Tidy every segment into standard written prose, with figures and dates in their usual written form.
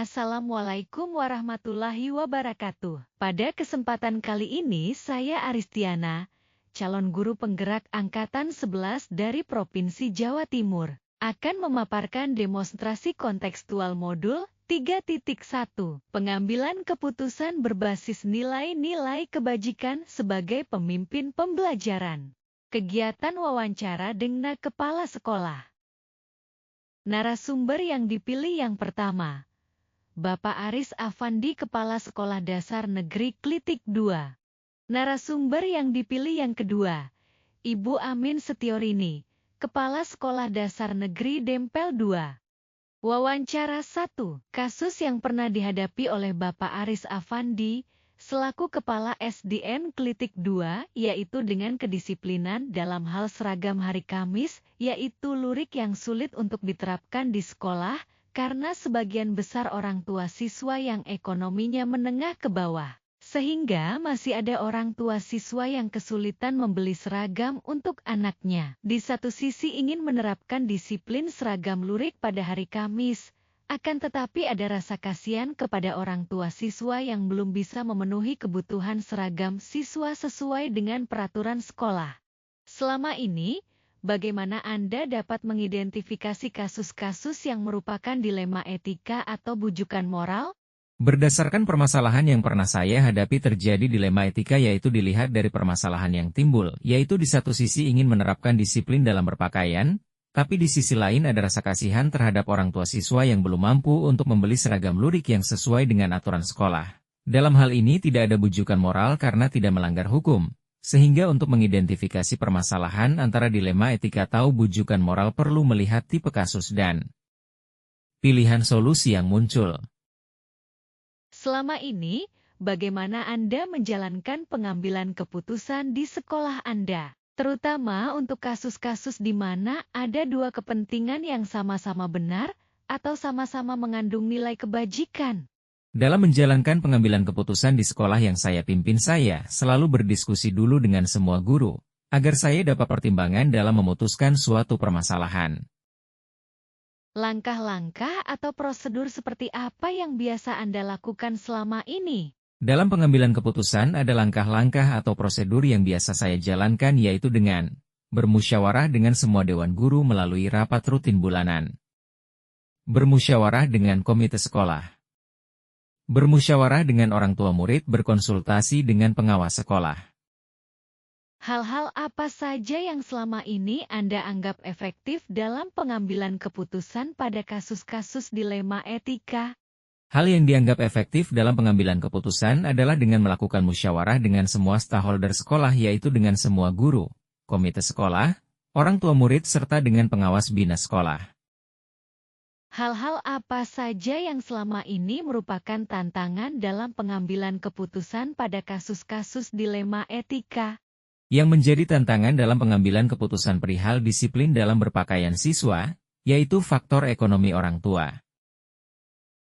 Assalamualaikum warahmatullahi wabarakatuh. Pada kesempatan kali ini saya Aristiana, calon guru penggerak Angkatan 11 dari Provinsi Jawa Timur, akan memaparkan demonstrasi kontekstual modul 3.1, pengambilan keputusan berbasis nilai-nilai kebajikan sebagai pemimpin pembelajaran. Kegiatan wawancara dengan kepala sekolah. Narasumber yang dipilih yang pertama, Bapak Aris Afandi, Kepala Sekolah Dasar Negeri Klitik 2. Narasumber yang dipilih yang kedua, Ibu Amin Setiorini, Kepala Sekolah Dasar Negeri Dempel 2. Wawancara 1. Kasus yang pernah dihadapi oleh Bapak Aris Afandi selaku Kepala SDN Klitik 2, yaitu dengan kedisiplinan dalam hal seragam hari Kamis, yaitu lurik yang sulit untuk diterapkan di sekolah, karena sebagian besar orang tua siswa yang ekonominya menengah ke bawah. Sehingga masih ada orang tua siswa yang kesulitan membeli seragam untuk anaknya. Di satu sisi ingin menerapkan disiplin seragam lurik pada hari Kamis, akan tetapi ada rasa kasihan kepada orang tua siswa yang belum bisa memenuhi kebutuhan seragam siswa sesuai dengan peraturan sekolah. Selama ini, bagaimana Anda dapat mengidentifikasi kasus-kasus yang merupakan dilema etika atau bujukan moral? Berdasarkan permasalahan yang pernah saya hadapi, terjadi dilema etika, yaitu dilihat dari permasalahan yang timbul, yaitu di satu sisi ingin menerapkan disiplin dalam berpakaian, tapi di sisi lain ada rasa kasihan terhadap orang tua siswa yang belum mampu untuk membeli seragam lurik yang sesuai dengan aturan sekolah. Dalam hal ini tidak ada bujukan moral karena tidak melanggar hukum, sehingga untuk mengidentifikasi permasalahan antara dilema etika atau bujukan moral perlu melihat tipe kasus dan pilihan solusi yang muncul. Selama ini, bagaimana Anda menjalankan pengambilan keputusan di sekolah Anda? Terutama untuk kasus-kasus di mana ada dua kepentingan yang sama-sama benar atau sama-sama mengandung nilai kebajikan. Dalam menjalankan pengambilan keputusan di sekolah yang saya pimpin, saya selalu berdiskusi dulu dengan semua guru, agar saya dapat pertimbangan dalam memutuskan suatu permasalahan. Langkah-langkah atau prosedur seperti apa yang biasa Anda lakukan selama ini? Dalam pengambilan keputusan ada langkah-langkah atau prosedur yang biasa saya jalankan, yaitu dengan bermusyawarah dengan semua dewan guru melalui rapat rutin bulanan, bermusyawarah dengan komite sekolah, bermusyawarah dengan orang tua murid, berkonsultasi dengan pengawas sekolah. Hal-hal apa saja yang selama ini Anda anggap efektif dalam pengambilan keputusan pada kasus-kasus dilema etika? Hal yang dianggap efektif dalam pengambilan keputusan adalah dengan melakukan musyawarah dengan semua stakeholder sekolah, yaitu dengan semua guru, komite sekolah, orang tua murid, serta dengan pengawas bina sekolah. Hal-hal apa saja yang selama ini merupakan tantangan dalam pengambilan keputusan pada kasus-kasus dilema etika? Yang menjadi tantangan dalam pengambilan keputusan perihal disiplin dalam berpakaian siswa, yaitu faktor ekonomi orang tua.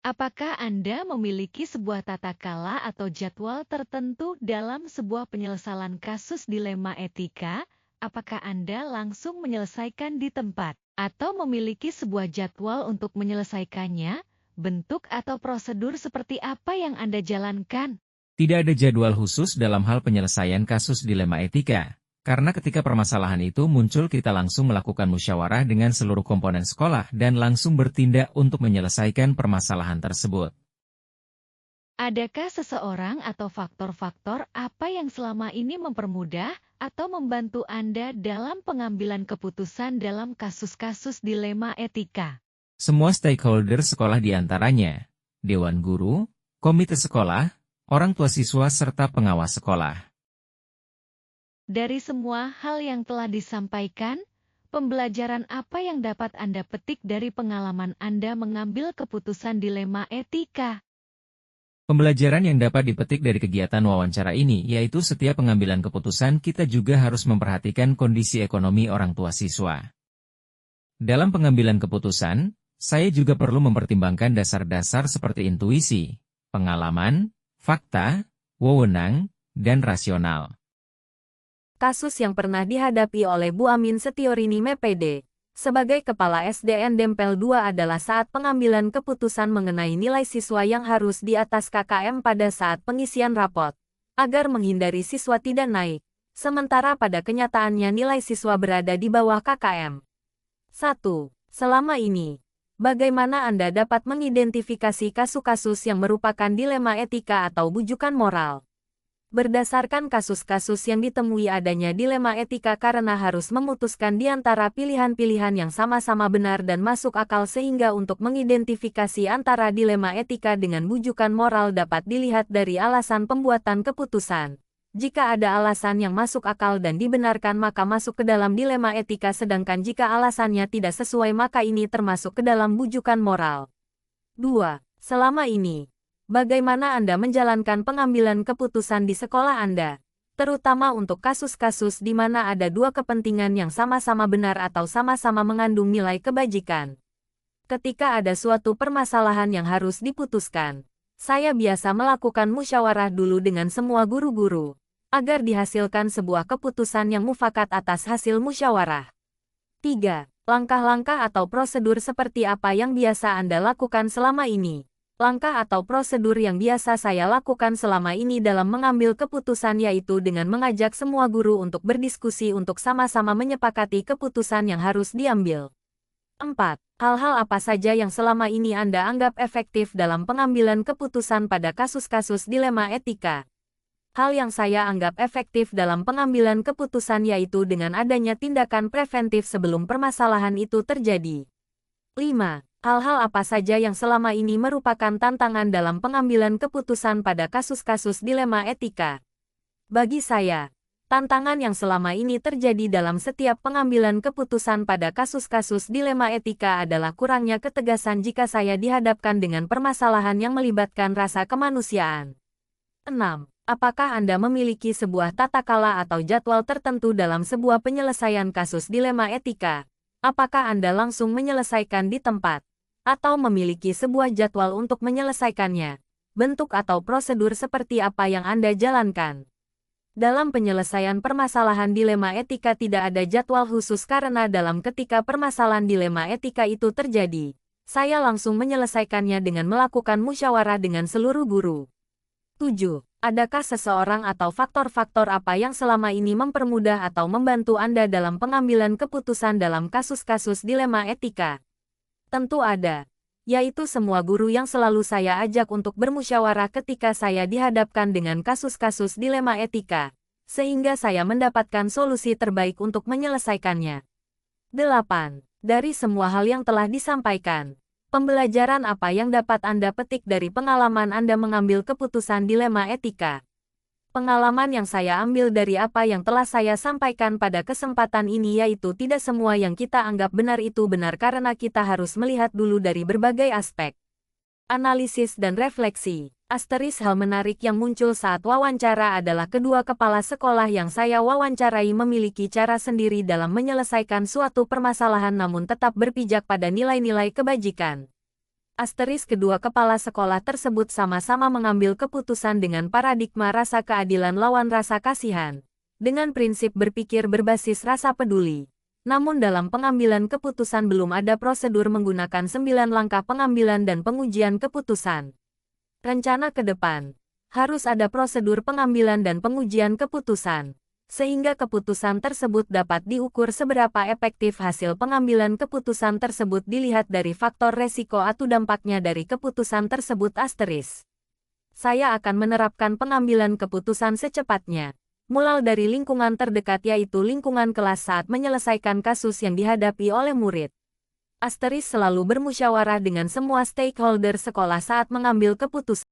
Apakah Anda memiliki sebuah tata kala atau jadwal tertentu dalam sebuah penyelesaian kasus dilema etika? Apakah Anda langsung menyelesaikan di tempat, atau memiliki sebuah jadwal untuk menyelesaikannya? Bentuk atau prosedur seperti apa yang Anda jalankan? Tidak ada jadwal khusus dalam hal penyelesaian kasus dilema etika, karena ketika permasalahan itu muncul kita langsung melakukan musyawarah dengan seluruh komponen sekolah dan langsung bertindak untuk menyelesaikan permasalahan tersebut. Adakah seseorang atau faktor-faktor apa yang selama ini mempermudah atau membantu Anda dalam pengambilan keputusan dalam kasus-kasus dilema etika? Semua stakeholder sekolah, diantaranya dewan guru, komite sekolah, orang tua siswa, serta pengawas sekolah. Dari semua hal yang telah disampaikan, pembelajaran apa yang dapat Anda petik dari pengalaman Anda mengambil keputusan dilema etika? Pembelajaran yang dapat dipetik dari kegiatan wawancara ini, yaitu setiap pengambilan keputusan kita juga harus memperhatikan kondisi ekonomi orang tua siswa. Dalam pengambilan keputusan, saya juga perlu mempertimbangkan dasar-dasar seperti intuisi, pengalaman, fakta, wewenang, dan rasional. Kasus yang pernah dihadapi oleh Bu Amin Setiorini MPD. Sebagai Kepala SDN Dempel 2 adalah saat pengambilan keputusan mengenai nilai siswa yang harus di atas KKM pada saat pengisian rapot, agar menghindari siswa tidak naik, sementara pada kenyataannya nilai siswa berada di bawah KKM. 1. Selama ini, bagaimana Anda dapat mengidentifikasi kasus-kasus yang merupakan dilema etika atau bujukan moral? Berdasarkan kasus-kasus yang ditemui adanya dilema etika karena harus memutuskan di antara pilihan-pilihan yang sama-sama benar dan masuk akal sehingga untuk mengidentifikasi antara dilema etika dengan bujukan moral dapat dilihat dari alasan pembuatan keputusan. Jika ada alasan yang masuk akal dan dibenarkan maka masuk ke dalam dilema etika sedangkan jika alasannya tidak sesuai maka ini termasuk ke dalam bujukan moral. 2. Selama ini, bagaimana Anda menjalankan pengambilan keputusan di sekolah Anda, terutama untuk kasus-kasus di mana ada dua kepentingan yang sama-sama benar atau sama-sama mengandung nilai kebajikan? Ketika ada suatu permasalahan yang harus diputuskan, saya biasa melakukan musyawarah dulu dengan semua guru-guru, agar dihasilkan sebuah keputusan yang mufakat atas hasil musyawarah. 3. Langkah-langkah atau prosedur seperti apa yang biasa Anda lakukan selama ini? Langkah atau prosedur yang biasa saya lakukan selama ini dalam mengambil keputusan yaitu dengan mengajak semua guru untuk berdiskusi untuk sama-sama menyepakati keputusan yang harus diambil. 4. Hal-hal apa saja yang selama ini Anda anggap efektif dalam pengambilan keputusan pada kasus-kasus dilema etika? Hal yang saya anggap efektif dalam pengambilan keputusan yaitu dengan adanya tindakan preventif sebelum permasalahan itu terjadi. 5. Hal-hal apa saja yang selama ini merupakan tantangan dalam pengambilan keputusan pada kasus-kasus dilema etika? Bagi saya, tantangan yang selama ini terjadi dalam setiap pengambilan keputusan pada kasus-kasus dilema etika adalah kurangnya ketegasan jika saya dihadapkan dengan permasalahan yang melibatkan rasa kemanusiaan. 6. Apakah Anda memiliki sebuah tata kala atau jadwal tertentu dalam sebuah penyelesaian kasus dilema etika? Apakah Anda langsung menyelesaikan di tempat? Atau memiliki sebuah jadwal untuk menyelesaikannya? Bentuk atau prosedur seperti apa yang Anda jalankan? Dalam penyelesaian permasalahan dilema etika tidak ada jadwal khusus karena dalam ketika permasalahan dilema etika itu terjadi, saya langsung menyelesaikannya dengan melakukan musyawarah dengan seluruh guru. 7. Adakah seseorang atau faktor-faktor apa yang selama ini mempermudah atau membantu Anda dalam pengambilan keputusan dalam kasus-kasus dilema etika? Tentu ada, yaitu semua guru yang selalu saya ajak untuk bermusyawarah ketika saya dihadapkan dengan kasus-kasus dilema etika, sehingga saya mendapatkan solusi terbaik untuk menyelesaikannya. 8. Dari semua hal yang telah disampaikan, pembelajaran apa yang dapat Anda petik dari pengalaman Anda mengambil keputusan dilema etika? Pengalaman yang saya ambil dari apa yang telah saya sampaikan pada kesempatan ini yaitu tidak semua yang kita anggap benar itu benar karena kita harus melihat dulu dari berbagai aspek. Analisis dan refleksi. Hal menarik yang muncul saat wawancara adalah kedua kepala sekolah yang saya wawancarai memiliki cara sendiri dalam menyelesaikan suatu permasalahan namun tetap berpijak pada nilai-nilai kebajikan. Kedua kepala sekolah tersebut sama-sama mengambil keputusan dengan paradigma rasa keadilan lawan rasa kasihan, dengan prinsip berpikir berbasis rasa peduli. Namun dalam pengambilan keputusan belum ada prosedur menggunakan 9 langkah pengambilan dan pengujian keputusan. Rencana ke depan, harus ada prosedur pengambilan dan pengujian keputusan, sehingga keputusan tersebut dapat diukur seberapa efektif hasil pengambilan keputusan tersebut dilihat dari faktor resiko atau dampaknya dari keputusan tersebut. Saya akan menerapkan pengambilan keputusan secepatnya, mulai dari lingkungan terdekat yaitu lingkungan kelas saat menyelesaikan kasus yang dihadapi oleh murid. Selalu bermusyawarah dengan semua stakeholder sekolah saat mengambil keputusan.